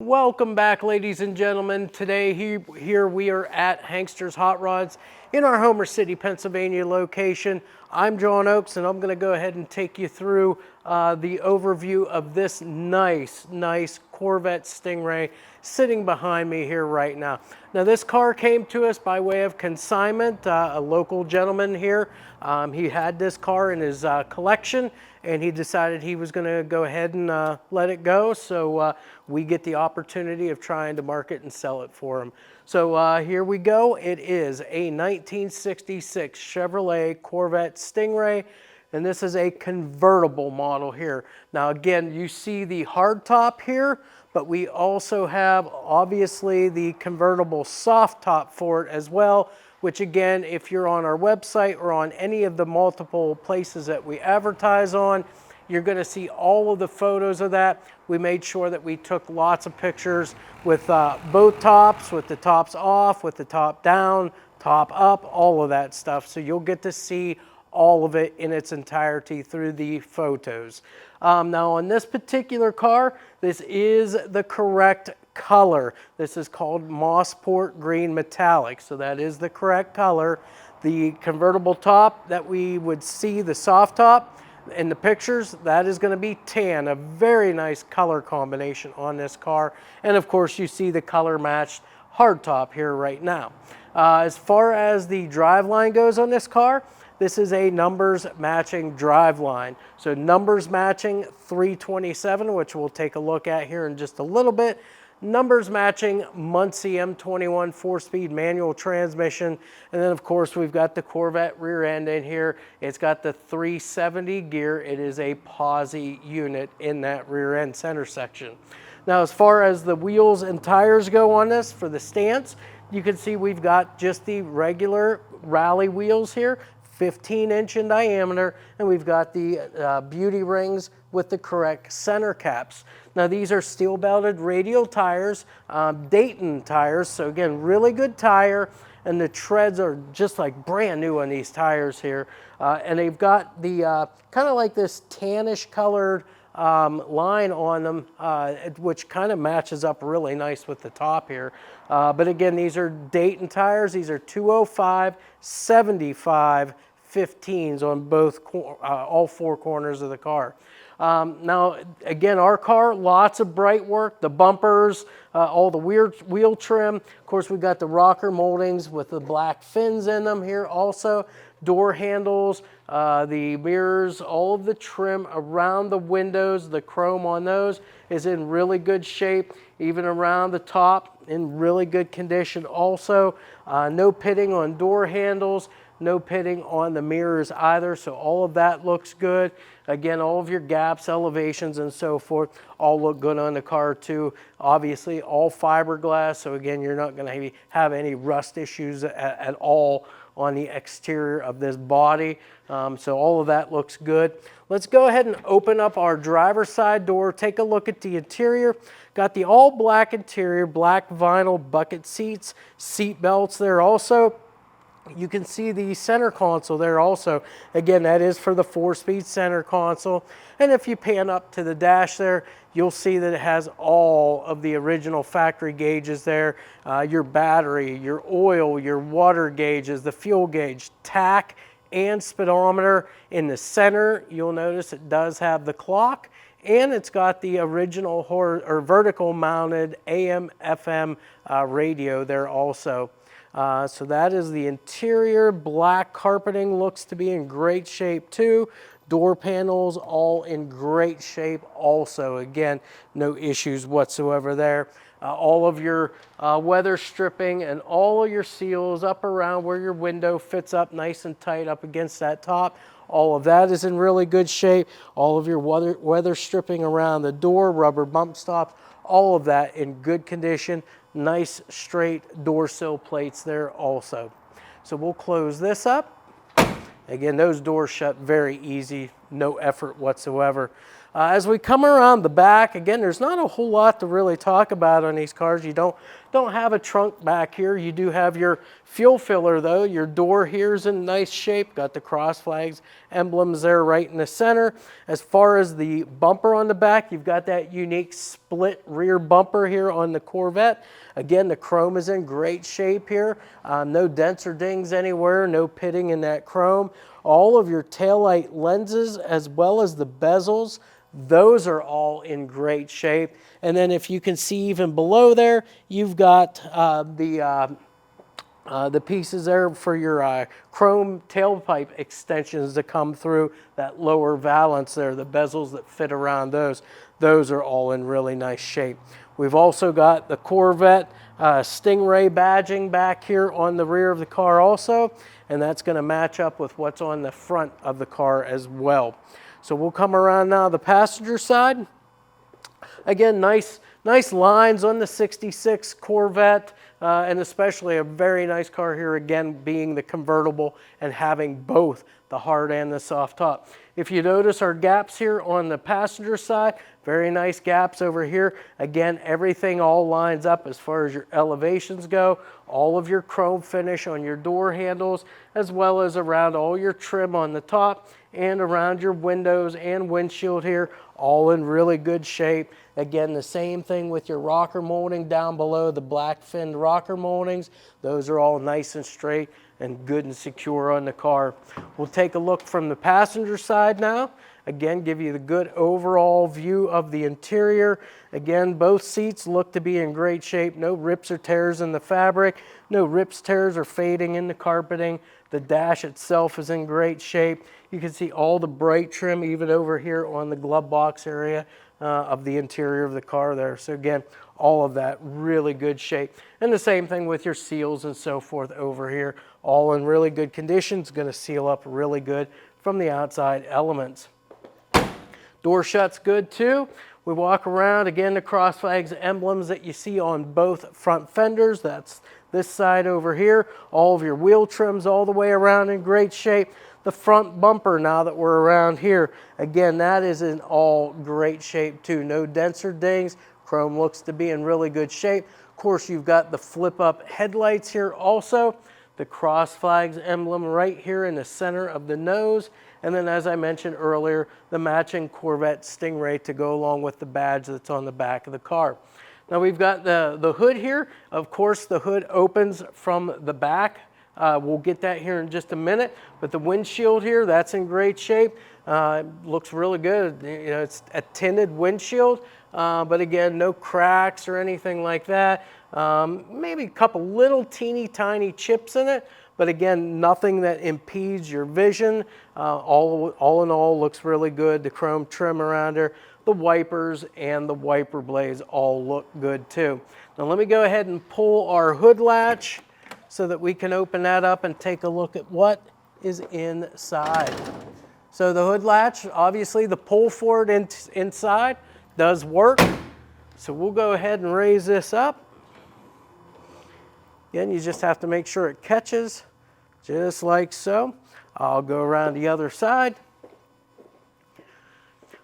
Welcome back, ladies and gentlemen. Today here we are at Hankster's Hot Rods in our Homer City, Pennsylvania location. I'm John Oakes, and I'm going to go ahead and take you through the overview of this nice Corvette Stingray sitting behind me here right now. Now, this car came to us by way of consignment. A local gentleman here, he had this car in his collection, and he decided he was going to go ahead and let it go. So we get the opportunity of trying to market and sell it for him. So here we go. It is a 1966 Chevrolet Corvette Stingray, and this is a convertible model here. Now again, you see the hardtop here, but we also have obviously the convertible soft top for it as well, which again, if you're on our website or on any of the multiple places that we advertise on, you're going to see all of the photos of that. We made sure that we took lots of pictures with both tops, with the tops off, with the top down, top up, all of that stuff. So you'll get to see all of it in its entirety through the photos. Now on this particular car, this is the correct color. This is called Mosport Green Metallic, so that is the correct color. The convertible top that we would see, the soft top, in the pictures, that is going to be tan, a very nice color combination on this car. And of course, you see the color matched hardtop here right now. As far as the driveline goes on this car, this is a numbers matching driveline. So numbers matching 327, which we'll take a look at here in just a little bit. Numbers matching Muncie M21 4-speed manual transmission. And then of course we've got the Corvette rear end in here. It's got the 370 gear. It is a POSI unit in that rear end center section. Now as far as the wheels and tires go on this for the stance, you can see we've got just the regular rally wheels here, 15-inch in diameter, and we've got the beauty rings with the correct center caps. Now these are steel belted radial tires, Dayton tires, so again, really good tire, and the treads are just like brand new on these tires here. And they've got the kind of like this tannish colored line on them, which kind of matches up really nice with the top here. But again, these are Dayton tires. These are 205, 75, 15s on both, all four corners of the car. Now, again, our car, lots of bright work, the bumpers, all the wheel trim. Of course, we've got the rocker moldings with the black fins in them here also. Door handles, the mirrors, all of the trim around the windows, the chrome on those is in really good shape. Even around the top, in really good condition also. No pitting on door handles. No pitting on the mirrors either, so all of that looks good. Again, all of your gaps, elevations, and so forth all look good on the car too. Obviously, all fiberglass, so again, you're not going to have any rust issues at all on the exterior of this body. So all of that looks good. Let's go ahead and open up our driver's side door, take a look at the interior. Got the all black interior, black vinyl bucket seats, seat belts there also. You can see the center console there also. Again, that is for the 4-speed center console. And if you pan up to the dash there, you'll see that it has all of the original factory gauges there. Your battery, your oil, your water gauges, the fuel gauge, tach, and speedometer. In the center, you'll notice it does have the clock. And it's got the original vertical mounted AM, FM radio there also. So that is the interior. Black carpeting looks to be in great shape too. Door panels all in great shape also. Again, no issues whatsoever there. All of your weather stripping and all of your seals up around where your window fits up nice and tight up against that top. All of that is in really good shape. All of your weather stripping around the door, rubber bump stops, all of that in good condition. Nice straight door sill plates there also. So we'll close this up. Again, those doors shut very easy, no effort whatsoever. As we come around the back, again, there's not a whole lot to really talk about on these cars. You don't have a trunk back here. You do have your fuel filler though. Your door here is in nice shape. Got the cross flags emblems there right in the center. As far as the bumper on the back, you've got that unique split rear bumper here on the Corvette. Again, the chrome is in great shape here. No dents or dings anywhere, no pitting in that chrome. All of your taillight lenses as well as the bezels, those are all in great shape. And then if you can see even below there, you've got the pieces there for your chrome tailpipe extensions to come through that lower valance there, the bezels that fit around those. Those are all in really nice shape. We've also got the Corvette Stingray badging back here on the rear of the car also, and that's going to match up with what's on the front of the car as well. So we'll come around now the passenger side. Again, nice lines on the 66 Corvette, and especially a very nice car here, again, being the convertible and having both the hard and the soft top. If you notice our gaps here on the passenger side, very nice gaps over here. Again, everything all lines up as far as your elevations go. All of your chrome finish on your door handles, as well as around all your trim on the top and around your windows and windshield here, all in really good shape. Again, the same thing with your rocker molding down below, the black finned rocker moldings. Those are all nice and straight and good and secure on the car. We'll take a look from the passenger side now. Again, give you the good overall view of the interior. Again, both seats look to be in great shape. No rips or tears in the fabric. No rips, tears, or fading in the carpeting. The dash itself is in great shape. You can see all the bright trim even over here on the glove box area of the interior of the car there. So again, all of that really good shape. And the same thing with your seals and so forth over here. All in really good condition. It's going to seal up really good from the outside elements. Door shut's good too. We walk around, again, the cross flags emblems that you see on both front fenders. That's this side over here. All of your wheel trims all the way around in great shape. The front bumper, now that we're around here, again, that is in all great shape too. No dents or dings. Chrome looks to be in really good shape. Of course, you've got the flip-up headlights here also. The cross flags emblem right here in the center of the nose. And then, as I mentioned earlier, the matching Corvette Stingray to go along with the badge that's on the back of the car. Now we've got the hood here. Of course, the hood opens from the back. We'll get that here in just a minute. But the windshield here, that's in great shape. Looks really good. You know, it's a tinted windshield, but again, no cracks or anything like that. Maybe a couple little teeny tiny chips in it, but again, nothing that impedes your vision. All in all, looks really good. The chrome trim around there, the wipers and the wiper blades all look good too. Now let me go ahead and pull our hood latch so that we can open that up and take a look at what is inside. So the hood latch, obviously the pull for it inside does work. So we'll go ahead and raise this up. Again, you just have to make sure it catches, just like so. I'll go around the other side.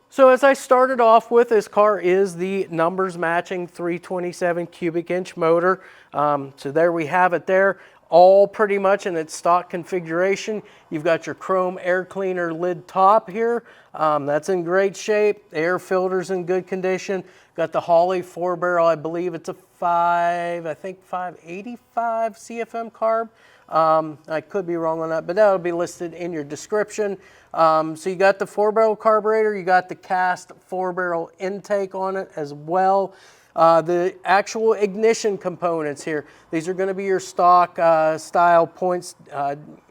So as I started off with, this car is the numbers matching 327 cubic inch motor. So there we have it there, all pretty much in its stock configuration. You've got your chrome air cleaner lid top here. That's in great shape. Air filter's in good condition. Got the Holley 4-barrel, I believe it's a 585 CFM carb. I could be wrong on that, but that'll be listed in your description. So you got the 4-barrel carburetor, you got the cast 4-barrel intake on it as well. The actual ignition components here, these are going to be your stock style points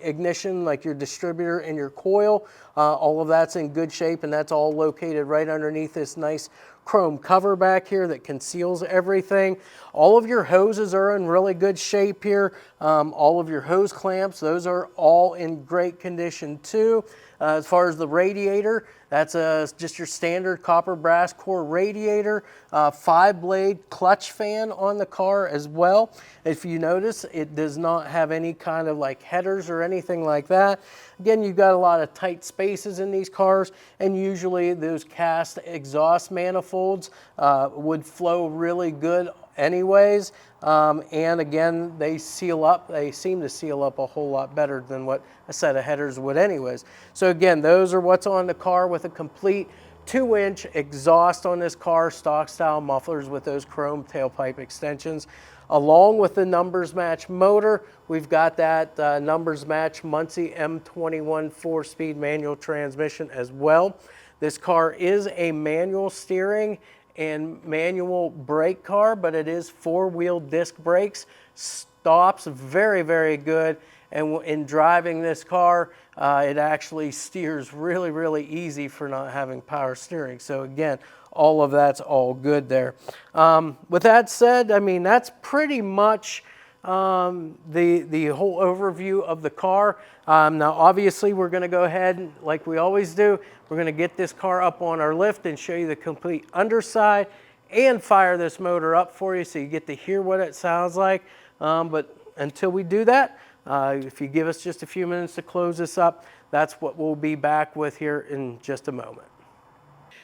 ignition, like your distributor and your coil. All of that's in good shape, and that's all located right underneath this nice chrome cover back here that conceals everything. All of your hoses are in really good shape here. All of your hose clamps, those are all in great condition too. As far as the radiator, that's just your standard copper brass core radiator, 5-blade clutch fan on the car as well. If you notice, it does not have any kind of like headers or anything like that. Again, you've got a lot of tight spaces in these cars, and usually those cast exhaust manifolds would flow really good anyways. And again, they seal up. They seem to seal up a whole lot better than what a set of headers would anyways. So again, those are what's on the car with a complete 2-inch exhaust on this car, stock style mufflers with those chrome tailpipe extensions. Along with the numbers match motor, we've got that numbers match Muncie M21 4-speed manual transmission as well. This car is a manual steering and manual brake car, but it is 4-wheel disc brakes. Stops very, very good. And in driving this car, it actually steers really, really easy for not having power steering. So again, all of that's all good there. With that said, I mean, that's pretty much the whole overview of the car. Now, obviously, we're going to go ahead, and, like we always do, we're going to get this car up on our lift and show you the complete underside and fire this motor up for you so you get to hear what it sounds like. But until we do that, if you give us just a few minutes to close this up, that's what we'll be back with here in just a moment.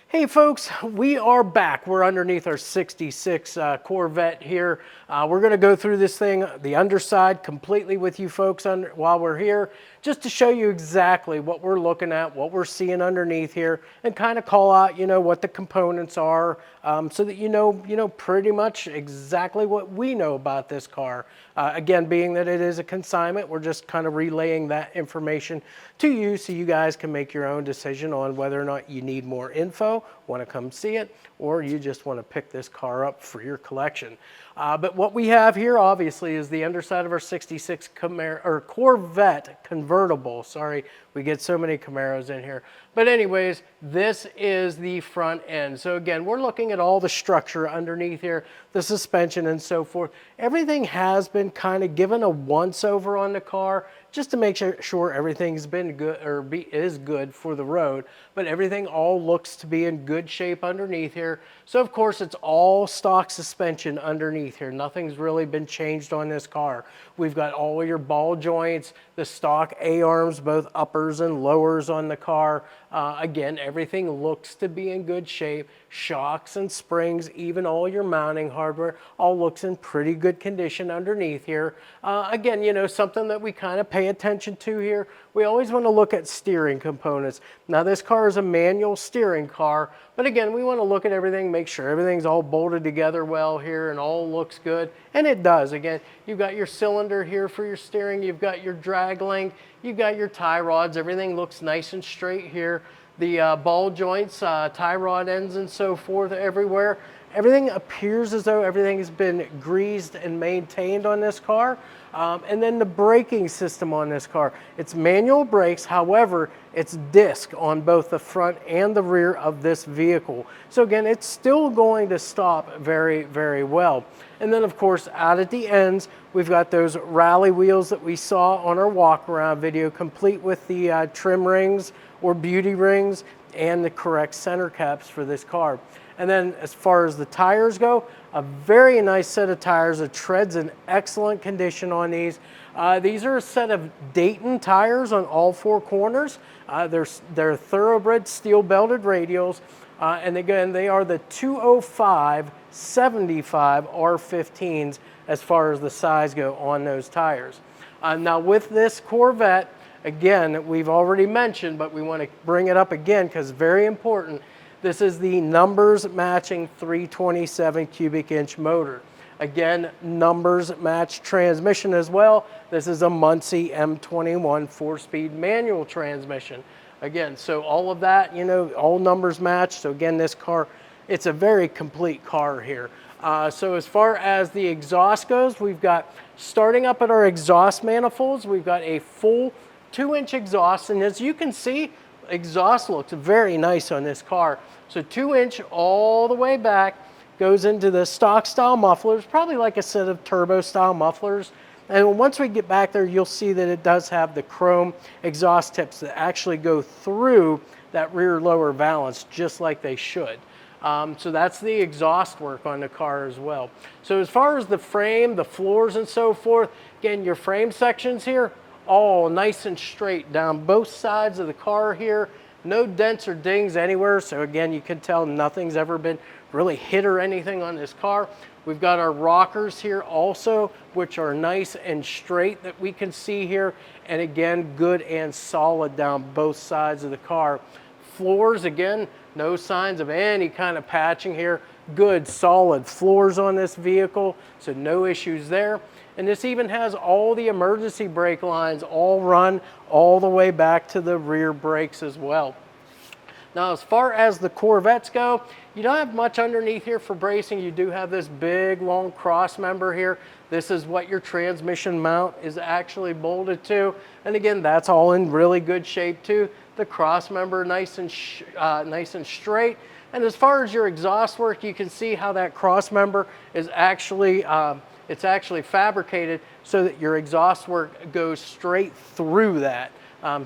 Hey folks, we are back. We're underneath our 66 Corvette here. We're going to go through this thing, the underside, completely with you folks while we're here, just to show you exactly what we're looking at, what we're seeing underneath here, and kind of call out, you know, what the components are, so that you know pretty much exactly what we know about this car. Again, being that it is a consignment, we're just kind of relaying that information to you so you guys can make your own decision on whether or not you need more info, want to come see it, or you just want to pick this car up for your collection. But what we have here, obviously, is the underside of our 66 Corvette convertible. Sorry, we get so many Camaros in here. But anyways, this is the front end. So again, we're looking at all the structure underneath here, the suspension and so forth. Everything has been kind of given a once-over on the car, just to make sure everything's been good or is good for the road. But everything all looks to be in good shape underneath here. So of course, it's all stock suspension underneath here. Nothing's really been changed on this car. We've got all your ball joints, the stock A-arms, both uppers and lowers on the car. Again, everything looks to be in good shape. Shocks and springs, even all your mounting hardware, all looks in pretty good condition underneath here. Again, you know, something that we kind of pay attention to here, we always want to look at steering components. Now, this car is a manual steering car, but again, we want to look at everything, make sure everything's all bolted together well here and all looks good, and it does. Again, you've got your cylinder here for your steering, you've got your drag length, you've got your tie rods, everything looks nice and straight here. The ball joints, tie rod ends and so forth everywhere. Everything appears as though everything has been greased and maintained on this car. And then the braking system on this car. It's manual brakes, however, it's disc on both the front and the rear of this vehicle. So again, it's still going to stop very, very well. And then of course, out at the ends, we've got those rally wheels that we saw on our walk around video, complete with the trim rings or beauty rings and the correct center caps for this car. And then as far as the tires go, a very nice set of tires. The tread's in excellent condition on these. These are a set of Dayton tires on all four corners. They're thoroughbred steel belted radials. And again, they are the 205/75 R15s as far as the size go on those tires. Now with this Corvette, again, we've already mentioned, but we want to bring it up again because it's very important. This is the numbers matching 327 cubic inch motor. Again, numbers match transmission as well. This is a Muncie M21 4-speed manual transmission. Again, so all of that, you know, all numbers match. So again, this car, it's a very complete car here. So as far as the exhaust goes, we've got, starting up at our exhaust manifolds, we've got a full 2-inch exhaust. And as you can see, exhaust looks very nice on this car. So 2-inch all the way back, goes into the stock style mufflers, probably like a set of turbo style mufflers. And once we get back there, you'll see that it does have the chrome exhaust tips that actually go through that rear lower valance just like they should. So that's the exhaust work on the car as well. So as far as the frame, the floors and so forth, again, your frame sections here, all nice and straight down both sides of the car here. No dents or dings anywhere. So again, you can tell nothing's ever been really hit or anything on this car. We've got our rockers here also, which are nice and straight that we can see here. And again, good and solid down both sides of the car. Floors, again, no signs of any kind of patching here. Good, solid floors on this vehicle, so no issues there. And this even has all the emergency brake lines all run all the way back to the rear brakes as well. Now, as far as the Corvettes go, you don't have much underneath here for bracing. You do have this big, long cross member here. This is what your transmission mount is actually bolted to. And again, that's all in really good shape too. The cross member nice and straight. And as far as your exhaust work, you can see how that cross member is actually, it's actually fabricated so that your exhaust work goes straight through that.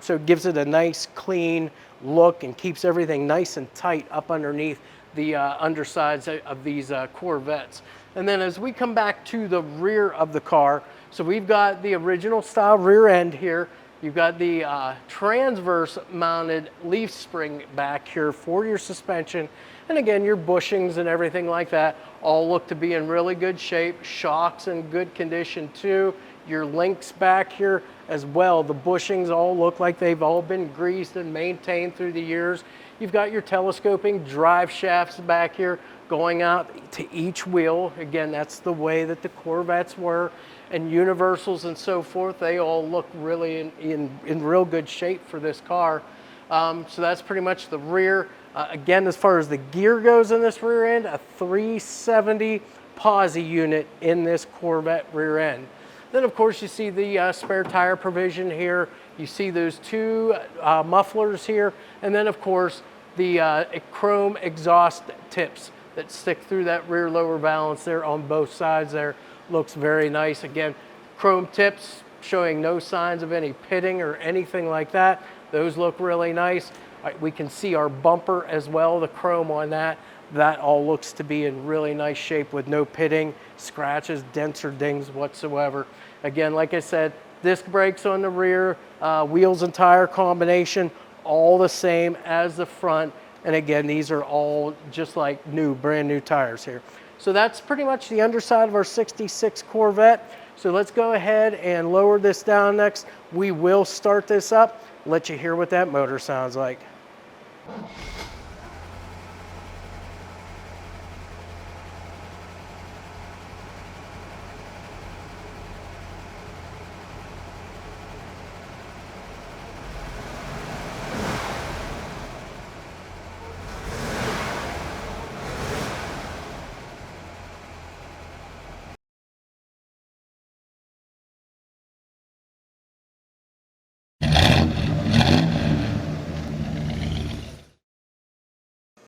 So it gives it a nice, clean look and keeps everything nice and tight up underneath the undersides of these Corvettes. And then as we come back to the rear of the car, so we've got the original style rear end here. You've got the transverse mounted leaf spring back here for your suspension. And again, your bushings and everything like that all look to be in really good shape. Shocks in good condition too. Your links back here as well. The bushings all look like they've all been greased and maintained through the years. You've got your telescoping drive shafts back here going out to each wheel. Again, that's the way that the Corvettes were. And universals and so forth, they all look really in real good shape for this car. So that's pretty much the rear. Again, as far as the gear goes in this rear end, a 370 POSI unit in this Corvette rear end. Then of course you see the spare tire provision here. You see those two mufflers here. And then of course the chrome exhaust tips that stick through that rear lower valance there on both sides there. Looks very nice. Again, chrome tips showing no signs of any pitting or anything like that. Those look really nice. We can see our bumper as well, the chrome on that. That all looks to be in really nice shape with no pitting, scratches, dents, or dings whatsoever. Again, like I said, disc brakes on the rear, wheels and tire combination, all the same as the front. And again, these are all just like new, brand new tires here. So that's pretty much the underside of our 66 Corvette. So let's go ahead and lower this down next. We will start this up, let you hear what that motor sounds like.